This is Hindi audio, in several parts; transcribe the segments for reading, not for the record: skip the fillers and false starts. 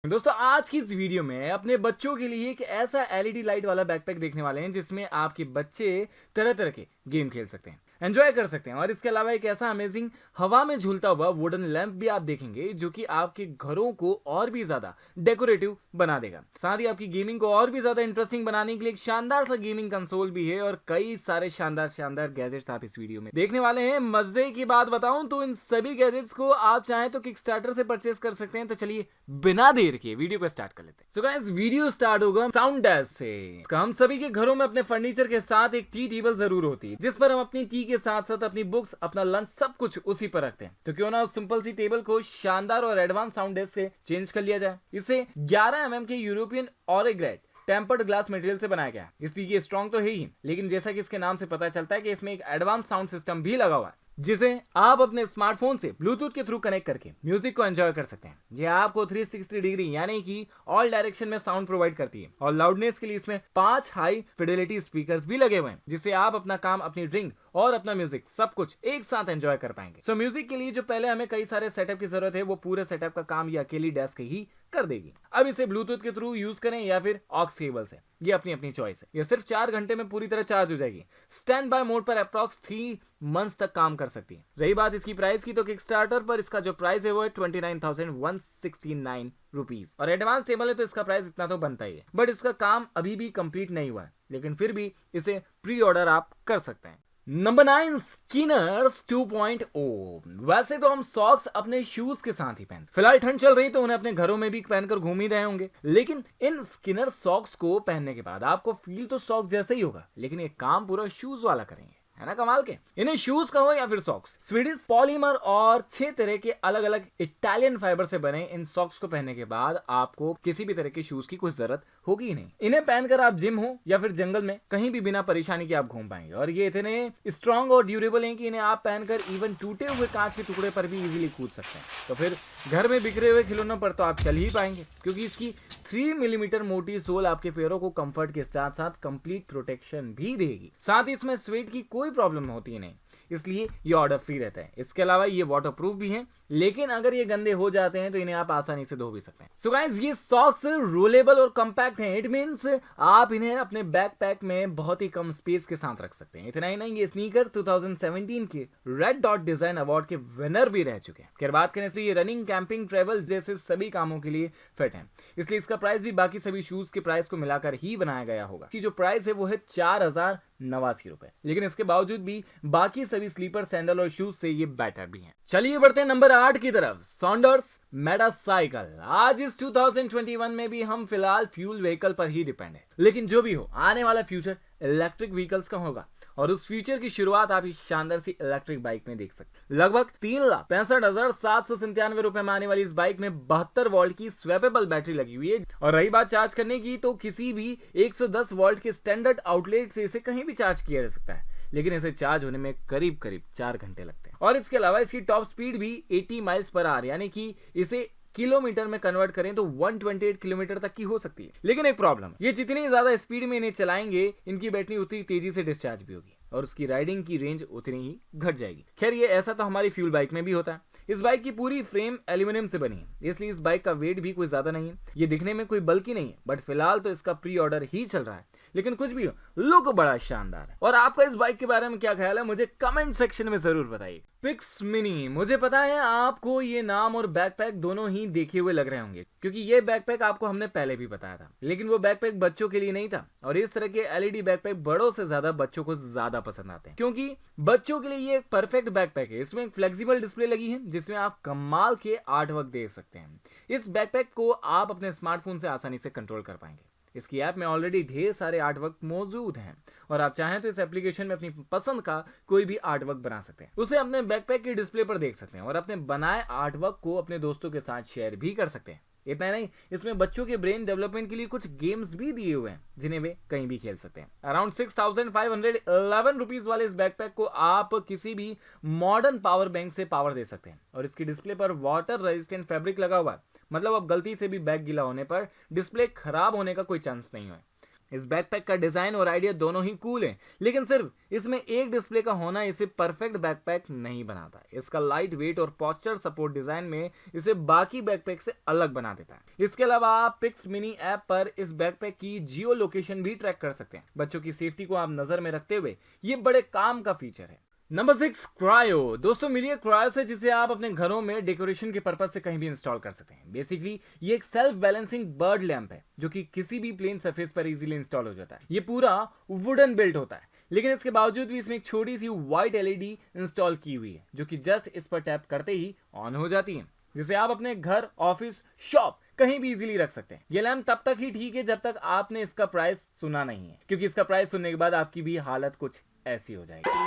दोस्तों आज की इस वीडियो में अपने बच्चों के लिए एक ऐसा एलईडी लाइट वाला बैकपैक देखने वाले हैं जिसमें आपके बच्चे तरह तरह के गेम खेल सकते हैं, एंजॉय कर सकते हैं और इसके अलावा एक ऐसा अमेजिंग हवा में झूलता हुआ वुडन लैंप भी आप देखेंगे जो कि आपके घरों को और भी ज्यादा डेकोरेटिव बना देगा। साथ ही आपकी गेमिंग को और भी ज्यादा इंटरेस्टिंग बनाने के लिए एक शानदार सा गेमिंग कंसोल भी है और कई सारे शानदार शानदार गैजेट्स आप इस वीडियो में देखने वाले हैं। मजे की बात बताऊं तो इन सभी गैजेट्स को आप चाहें तो किकस्टार्टर से परचेस कर सकते हैं। तो चलिए बिना देर के वीडियो को स्टार्ट कर लेते हैं। सो गाइस वीडियो स्टार्ट होगा साउंड डैश से। हम सभी के घरों में अपने फर्नीचर के साथ एक टी टेबल जरूर होती है जिस पर हम अपनी टी के साथ साथ अपनी बुक्स, अपना लंच, सब कुछ उसी पर रखते हैं। तो क्यों ना उस सिंपल सी टेबल को शानदार और एडवांस साउंड डैश से चेंज कर लिया जाए। इसे 11 mm के यूरोपियन ऑरिग्रेड टेम्पर्ड ग्लास मटेरियल से बनाया गया है, इसलिए ये स्ट्रॉन्ग तो है ही, लेकिन जैसा कि इसके नाम से पता चलता है कि इसमें एक एडवांस साउंड सिस्टम भी लगा हुआ है जिसे आप अपने स्मार्टफोन से ब्लूटूथ के थ्रू कनेक्ट करके म्यूजिक को एंजॉय कर सकते हैं। ये आपको 360 डिग्री यानी कि ऑल डायरेक्शन में साउंड प्रोवाइड करती है और लाउडनेस के लिए इसमें 5 हाई फिडेलिटी स्पीकर्स भी लगे हुए हैं जिससे आप अपना काम, अपनी ड्रिंक और अपना म्यूजिक सब कुछ एक साथ एंजॉय कर पाएंगे। सो म्यूजिक के लिए जो पहले हमें कई सारे सेटअप की जरूरत है वो पूरे सेटअप का काम ये अकेली डेस्क ही कर देगी। अब इसे ब्लूटूथ के थ्रू यूज करें या फिर ऑक्स केबल से, ये अपनी अपनी चॉइस है। ये सिर्फ 4 घंटे में पूरी तरह चार्ज हो जाएगी। स्टैंड बाय मोड पर अप्रॉक्स 3 मंथ्स तक काम कर सकती है। रही बात इसकी प्राइस की तो किकस्टार्टर पर इसका जो प्राइस है वो है 29,169 रुपीज और एडवांस टेबल है तो इसका प्राइस इतना तो बनता ही है। बट इसका काम अभी भी कंप्लीट नहीं हुआ है, लेकिन फिर भी इसे प्री ऑर्डर आप कर सकते हैं। Number 9 Skinner's 2.0। वैसे तो हम सॉक्स अपने शूज के साथ ही पहन, फिलहाल ठंड चल रही तो उन्हें अपने घरों में भी पहनकर घूम ही रहे होंगे, लेकिन इन स्किनर सॉक्स को पहनने के बाद आपको फील तो सॉक्स जैसे ही होगा, लेकिन ये काम पूरा शूज वाला करेंगे, है ना कमाल के। इन्हें शूज कहो या फिर सॉक्स, स्वीडिश पॉलीमर और 6 तरह के अलग अलग इटालियन फाइबर से बने इन सॉक्स को पहनने के बाद आपको किसी भी तरह के शूज की कुछ जरूरत होगी ही नहीं। इन्हें पहनकर आप जिम हो या फिर जंगल में कहीं भी बिना परेशानी के आप घूम पाएंगे और ये इतने स्ट्रॉन्ग और ड्यूरेबल हैं कि इन्हें आप पहनकर इवन टूटे हुए कांच के टुकड़े पर भी इजीली कूद सकते हैं। तो फिर घर में बिखरे हुए खिलौनों पर तो आप चल ही पाएंगे क्योंकि इसकी 3 मिलीमीटर मोटी सोल आपके पैरों को कंफर्ट के साथ साथ कंप्लीट प्रोटेक्शन भी देगी। साथ ही इसमें स्वेट की कोई प्रॉब्लम होती है नहीं, इसलिए ये ऑर्डर फ्री रहता है। इसके अलावा ये वाटरप्रूफ भी हैं, लेकिन अगर ये गंदे हो जाते हैं तो इन्हें आप आसानी से धो भी सकते हैं। सो गाइस ये सॉक्स रोलेबल और कॉम्पैक्ट हैं। इट मींस आप इन्हें अपने बैकपैक में बहुत ही कम स्पेस के साथ रख सकते हैं। इतना ही नहीं, ये स्नीकर 2017 के रेड डॉट डिजाइन अवार्ड के विनर भी रह चुके हैं। खैर बात करें तो ये रनिंग, कैंपिंग, ट्रेवल जैसे सभी कामों के लिए फिट है, इसलिए इसका प्राइस भी बाकी सभी शूज के प्राइस को मिलाकर ही बनाया गया होगा। इसकी जो प्राइस है वो है 4,089 रुपए, लेकिन इसके बावजूद भी बाकी सभी स्लीपर, सैंडल और शूज से ये बेटर भी हैं। चलिए बढ़ते हैं नंबर 8 की तरफ, सॉन्डर्स मेटासाइकिल। आज इस 2021 में भी हम फिलहाल फ्यूल व्हीकल पर ही डिपेंड है, लेकिन जो भी हो आने वाला फ्यूचर इलेक्ट्रिक व्हीकल्स का होगा और उस फ्यूचर की शुरुआत आप इस शानदार सी इलेक्ट्रिक बाइक में देख सकते हैं। लगभग 3,65,797 रुपए में आने वाली इस बाइक में 72 वोल्ट की स्वैपेबल बैटरी लगी हुई है और रही बात चार्ज करने की तो किसी भी 110 वोल्ट के स्टैंडर्ड आउटलेट से इसे कहीं भी चार्ज किया जा सकता है, लेकिन इसे चार्ज होने में करीब करीब 4 घंटे लगते हैं। और इसके अलावा इसकी टॉप स्पीड भी 80 माइल्स पर आवर यानी कि इसे किलोमीटर में कन्वर्ट करें तो 128 किलोमीटर तक की हो सकती है। लेकिन एक प्रॉब्लम, ये जितनी ज्यादा स्पीड में इन्हें चलाएंगे इनकी बैटरी उतनी तेजी से डिस्चार्ज भी होगी और उसकी राइडिंग की रेंज उतनी ही घट जाएगी। खैर ये ऐसा तो हमारी फ्यूल बाइक में भी होता है। इस बाइक की पूरी फ्रेम एल्यूमिनियम से बनी है, इसलिए इस बाइक का वेट भी कोई ज्यादा नहीं है। ये दिखने में कोई बल्कि नहीं है, बट फिलहाल तो इसका प्री ऑर्डर ही चल रहा है, लेकिन कुछ भी हो लुक बड़ा शानदार है। और आपका इस बाइक के बारे में क्या ख्याल है मुझे कमेंट सेक्शन में जरूर बताइए। पिक्स मिनी, मुझे पता है आपको ये नाम और बैकपैक दोनों ही देखे हुए लग रहे होंगे क्योंकि ये बैकपैक आपको हमने पहले भी बताया था, लेकिन वो बैकपैक बच्चों के लिए नहीं था और इस तरह के एलईडी बैकपैक बड़ों से ज्यादा बच्चों को ज्यादा पसंद आते हैं क्योंकि बच्चों के लिए ये एक परफेक्ट बैकपैक है। इसमें एक फ्लेक्सिबल डिस्प्ले लगी है जिसमें आप कमाल के आर्ट वर्क देख सकते हैं। इस बैकपैक को आप अपने स्मार्टफोन से आसानी से कंट्रोल कर पाएंगे। इसकी ऐप में ऑलरेडी ढेर सारे आर्ट वर्क मौजूद हैं और आप चाहें तो इस एप्लीकेशन में अपनी पसंद का कोई भी आर्ट वर्क बना सकते हैं। उसे अपने बैकपैक की डिस्प्ले पर देख सकते हैं और अपने बनाए आर्ट वर्क को अपने दोस्तों के साथ शेयर भी कर सकते हैं। इतना नहीं, इसमें बच्चों के ब्रेन डेवलपमेंट के लिए कुछ गेम्स भी दिए हुए हैं जिन्हें वे कहीं भी खेल सकते हैं। अराउंड 6,511 रुपीज वाले इस बैकपैक को आप किसी भी मॉडर्न पावर बैंक से पावर दे सकते हैं और इसकी डिस्प्ले पर वाटर रेजिस्टेंट फैब्रिक लगा हुआ है, मतलब अब गलती से भी बैग गीला होने पर डिस्प्ले खराब होने का कोई चांस नहीं है। इस बैकपैक का डिजाइन और आइडिया दोनों ही कूल है, लेकिन सिर्फ इसमें एक डिस्प्ले का होना इसे परफेक्ट बैकपैक नहीं बनाता। इसका लाइट वेट और पोस्चर सपोर्ट डिजाइन में इसे बाकी बैकपैक से अलग बना देता है। इसके अलावा आप पिक्स मिनी ऐप पर इस बैकपैक की जियो लोकेशन भी ट्रैक कर सकते हैं। बच्चों की सेफ्टी को आप नजर में रखते हुए ये बड़े काम का फीचर है। Number 6, cryo. दोस्तों मिली है क्रायो से, जिसे आप अपने घरों में डेकोरेशन के पर्पज से कहीं भी इंस्टॉल कर सकते हैं। बेसिकली ये एक सेल्फ बैलेंसिंग बर्ड लैंप है जो कि किसी भी प्लेन सरफेस पर इजीली इंस्टॉल हो जाता है। ये पूरा वुडन बिल्ट होता है, लेकिन इसके बावजूद भी इसमें एक छोटी सी व्हाइट एलईडी इंस्टॉल की हुई है जो कि जस्ट इस पर टैप करते ही ऑन हो जाती है, जिसे आप अपने घर, ऑफिस, शॉप कहीं भी इजीली रख सकते हैं। ये लैंप तब तक ही ठीक है जब तक आपने इसका प्राइस सुना नहीं है, क्योंकि इसका प्राइस सुनने के बाद आपकी भी हालत कुछ ऐसी हो जाएगी।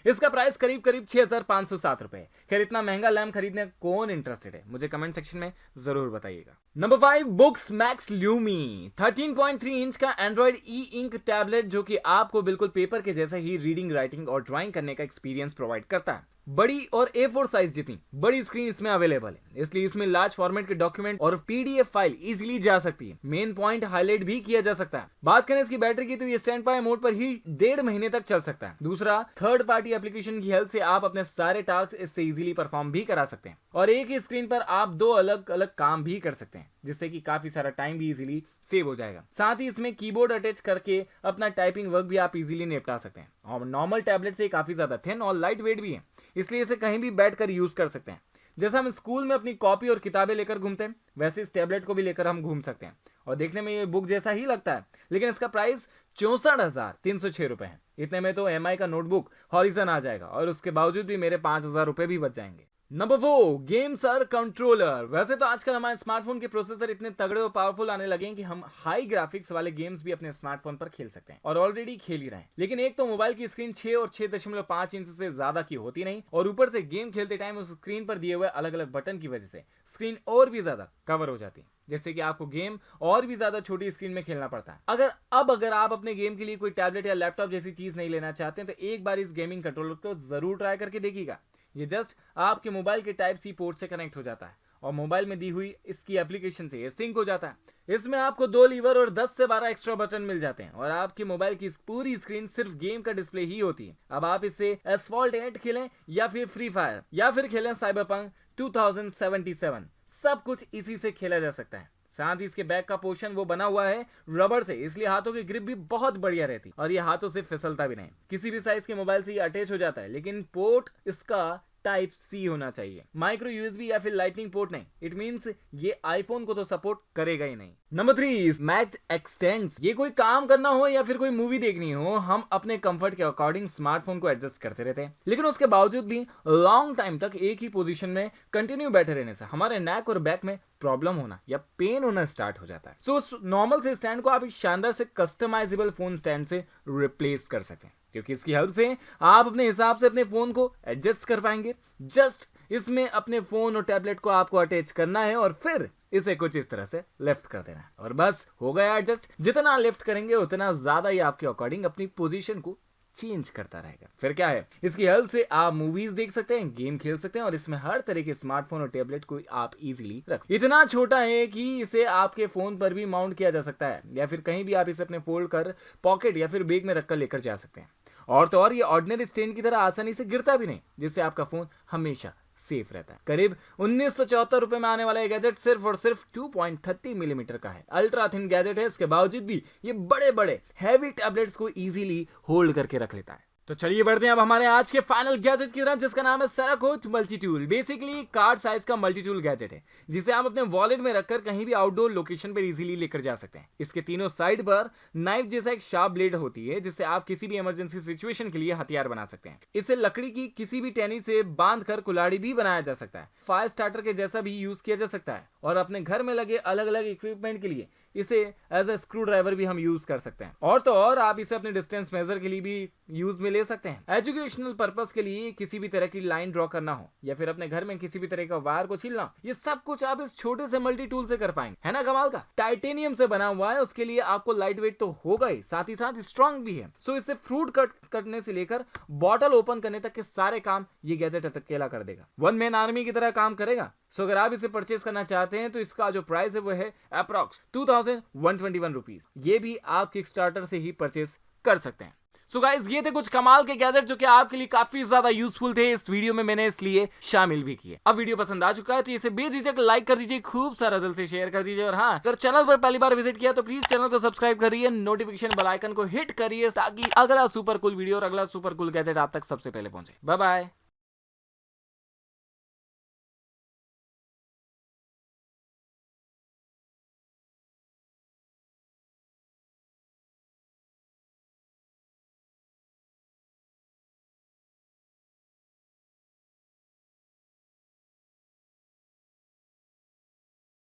इसका प्राइस करीब 6,507 रुपए। खैर इतना महंगा लैम्प खरीदने कौन इंटरेस्टेड है, मुझे कमेंट सेक्शन में जरूर बताइएगा। Number 5, Boox Max Lumi. 13.3 inch का एंड्रॉइड ई इंक टैबलेट जो कि आपको बिल्कुल पेपर के जैसा ही रीडिंग, राइटिंग और ड्राइंग करने का एक्सपीरियंस प्रोवाइड करता है। बड़ी और A4 साइज जितनी बड़ी स्क्रीन इसमें अवेलेबल है, इसलिए इसमें लार्ज फॉर्मेट के डॉक्यूमेंट और PDF फाइल इजीली जा सकती है। मेन पॉइंट हाईलाइट भी किया जा सकता है। बात करें इसकी बैटरी की तो ये स्टैंड बाय मोड पर ही 1.5 महीने तक चल सकता है। दूसरा, थर्ड पार्टी एप्लीकेशन की हेल्प से आप अपने सारे टास्क इससे इजीली परफॉर्म भी करा सकते हैं और एक ही स्क्रीन पर आप 2 अलग अलग काम भी कर सकते हैं, जिससे कि काफी सारा टाइम भी इजीली सेव हो जाएगा। साथ ही इसमें कीबोर्ड अटैच करके अपना टाइपिंग वर्क भी आप इजीली निपटा सकते हैं और नॉर्मल टैबलेट से काफी ज्यादा थिन और लाइट वेट भी है, इसलिए इसे कहीं भी बैठकर यूज कर सकते हैं। जैसा हम स्कूल में अपनी कॉपी और किताबें लेकर घूमते हैं, वैसे इस टैबलेट को भी लेकर हम घूम सकते हैं और देखने में ये बुक जैसा ही लगता है, लेकिन इसका प्राइस 64,306 रुपए है। इतने में तो MI का नोटबुक हॉरिजन आ जाएगा और उसके बावजूद भी मेरे 5,000 रुपए भी बच जाएंगे। Number 4, GameSir controller. वैसे तो आजकल हमारे स्मार्टफोन के प्रोसेसर इतने तगड़े और पावरफुल आने लगे हैं कि हम हाई ग्राफिक्स वाले गेम्स भी अपने स्मार्टफोन पर खेल सकते हैं और ऑलरेडी खेल ही रहे हैं। लेकिन एक तो मोबाइल की स्क्रीन 6 और 6.5 इंच से ज्यादा की होती नहीं और ऊपर से गेम खेलते टाइम उस स्क्रीन पर दिए हुए अलग अलग बटन की वजह से स्क्रीन और भी ज्यादा कवर हो जाती है, जैसे कि आपको गेम और भी ज्यादा छोटी स्क्रीन में खेलना पड़ता है। अगर आप अपने गेम के लिए कोई टैबलेट या लैपटॉप जैसी चीज नहीं लेना चाहते हैं तो एक बार इस गेमिंग कंट्रोलर को जरूर ट्राई करके देखिएगा। ये जस्ट आपके मोबाइल के Type-C पोर्ट से कनेक्ट हो जाता है और मोबाइल में दी हुई इसकी एप्लीकेशन से ये सिंक हो जाता है। इसमें आपको 2 लीवर और 10 से 12 एक्स्ट्रा बटन मिल जाते हैं और आपके मोबाइल की पूरी स्क्रीन सिर्फ गेम का डिस्प्ले ही होती है। अब आप इससे एसफॉल्ट 8 खेलें या फिर फ्री फायर या फिर खेलें साइबरपंक 2077, सब कुछ इसी से खेला जा सकता है। साथ ही इसके बैक का पोर्शन वो बना हुआ है रबर से, इसलिए हाथों की ग्रिप भी बहुत बढ़िया रहती और ये हाथों से फिसलता भी नहीं। किसी भी साइज के मोबाइल से ये अटैच हो जाता है, लेकिन पोर्ट इसका Type-C होना चाहिए, माइक्रो USB या फिर लाइटनिंग पोर्ट नहीं। इट मींस ये आईफोन को तो सपोर्ट करेगा ही नहीं। Number 3, match x tends. ये कोई काम करना हो या फिर कोई मूवी देखनी हो, हम अपने कंफर्ट के अकॉर्डिंग स्मार्टफोन को एडजस्ट करते रहते हैं, लेकिन उसके बावजूद भी लॉन्ग टाइम तक एक ही पोजीशन में कंटिन्यू बैठे रहने से हमारे नेक और बैक में प्रॉब्लम होना या पेन होना स्टार्ट हो जाता है। सो उस नॉर्मल से स्टैंड को आप इस शानदार से कस्टमाइजेबल फोन स्टैंड से रिप्लेस कर सकते हैं, क्योंकि इसकी हेल्प से आप अपने हिसाब से अपने फोन को एडजस्ट कर पाएंगे। जस्ट इसमें अपने फोन और टैबलेट को आपको अटैच करना है और फिर इसे कुछ इस तरह से लेफ्ट कर देना है और बस हो गया एडजस्ट। जितना लेफ्ट करेंगे उतना ज्यादा ही आपके अकॉर्डिंग अपनी पोजीशन को चेंज करता रहेगा। फिर क्या है, इसकी हेल्प से आप मूवीज देख सकते हैं, गेम खेल सकते हैं और इसमें हर तरह के स्मार्टफोन और टैबलेट को आप इजीली रख। इतना छोटा है कि इसे आपके फोन पर भी माउंट किया जा सकता है या फिर कहीं भी आप इसे अपने फोल्ड कर पॉकेट या फिर बैग में रखकर लेकर जा सकते हैं। और तो और ये ऑर्डिनरी स्टैंड की तरह आसानी से गिरता भी नहीं, जिससे आपका फोन हमेशा सेफ रहता है। करीब 1974 रुपए में आने वाला ये गैजेट सिर्फ और सिर्फ 2.30 मिलीमीटर का है। अल्ट्रा थिन गैजेट है, इसके बावजूद भी ये बड़े बड़े हैवी टैबलेट्स को इजीली होल्ड करके रख लेता है। तो चलिए बढ़ते हैं अब हमारे आज के फाइनल गैजेट की तरफ, जिसका नाम है सेराकोच multi tool. Basically card size का मल्टी टूल गैजेट है, जिसे आप अपने वॉलेट में रखकर कहीं भी आउटडोर लोकेशन पर इजीली लेकर जा सकते हैं। इसके तीनों साइड पर नाइफ जैसा एक शार्प ब्लेड होती है, जिससे आप किसी भी इमरजेंसी सिचुएशन के लिए हथियार बना सकते हैं। इसे लकड़ी की किसी भी टहनी से बांध कर कुल्हाड़ी भी बनाया जा सकता है। फायर स्टार्टर के जैसा भी यूज किया जा सकता है और अपने घर में लगे अलग अलग इक्विपमेंट के लिए इसे एज ए स्क्रू ड्राइवर भी हम यूज कर सकते हैं। और तो और आप इसे अपने डिस्टेंस मेजर के लिए भी यूज में ले सकते हैं। एजुकेशनल पर्पस के लिए किसी भी तरह की लाइन ड्रॉ करना हो या फिर अपने घर में किसी भी तरह का वायर को छीलना, ये सब कुछ आप इस छोटे से मल्टी टूल से कर पाएंगे। है ना कमाल का। टाइटेनियम से बना हुआ है, उसके लिए आपको लाइट वेट तो होगा ही, साथ ही साथ स्ट्रॉन्ग भी है। सो इससे फ्रूट कट करने से लेकर बॉटल ओपन करने तक के सारे काम ये गैजेट अकेला कर देगा। वन मैन आर्मी की तरह काम करेगा। सो अगर आप इसे परचेज करना चाहते हैं तो इसका जो प्राइस है वो है अप्रॉक्स 2121 रुपीज। ये भी आप किकस्टार्टर से ही परचेज कर सकते हैं। सो गाइस, ये थे कुछ कमाल के गैजेट जो कि आपके लिए काफी ज्यादा यूजफुल थे। इस वीडियो में मैंने इसलिए शामिल भी किए। अब वीडियो पसंद आ चुका है तो इसे बेझिझक लाइक कर दीजिए, खूब सारा दिल से शेयर कर दीजिए, और हाँ, अगर चैनल पर पहली बार विजिट किया तो प्लीज चैनल को सब्सक्राइब करिए, नोटिफिकेशन बेल आइकन को हिट करिए ताकि अगला सुपर कूल वीडियो और अगला सुपर कूल गैजेट आप तक सबसे पहले पहुंचे। Bye bye.